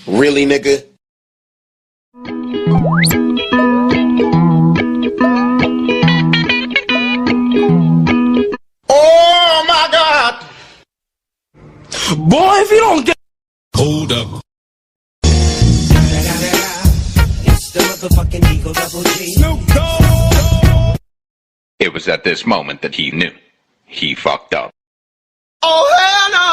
Really, nigga? Oh my God! Boy, if you don't get... Hold up. It's the motherfucking Eagle Double G. Snoop Dogg. It was at this moment that he knew. He fucked up. Oh hell no!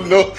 no.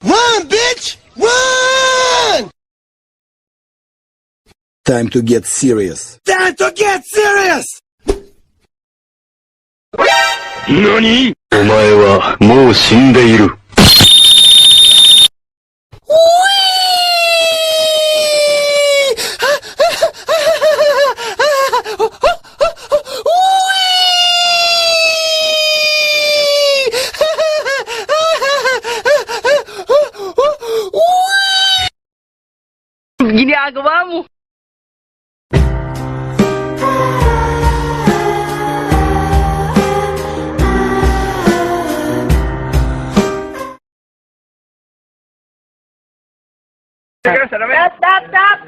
Run, bitch! Run! Time to get serious. Time to get serious! 何？お前はもう死んでいる。Ginagawa mo? Stop!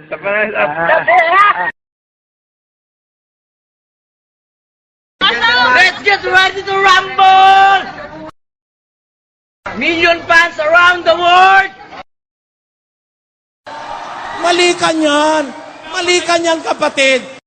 Let's get ready to rumble! Million fans around the world! Mali ka niyan! Mali ka niyan, kapatid!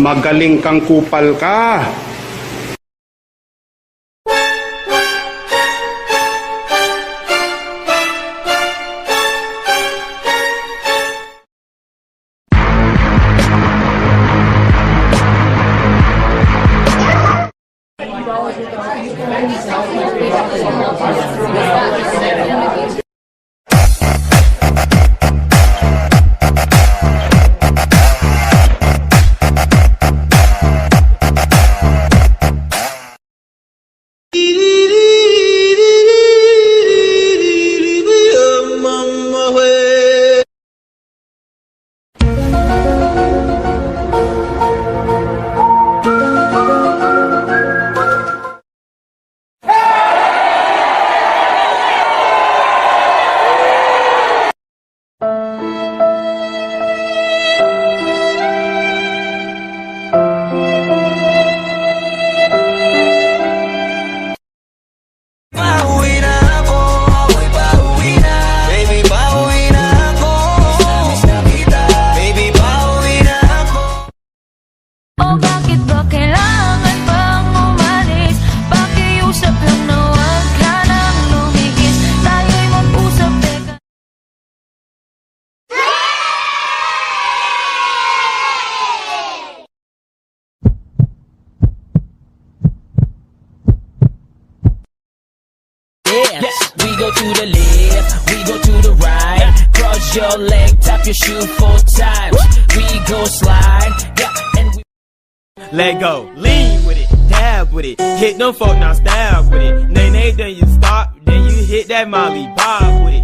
Magaling kang kupal ka. O bakit ba kailangan pang umalis? Pakiusap lang na huwag ka nang lumihis. Tayo'y mag-usap, teka. Yes, we go to the left, we go to the right. Cross your leg, tap your shoe 4 times. We go slide, yeah, and we Let go, lean with it, dab with it, hit them folk now stab with it. Nay, then you stop, then you hit that Molly Bob with it.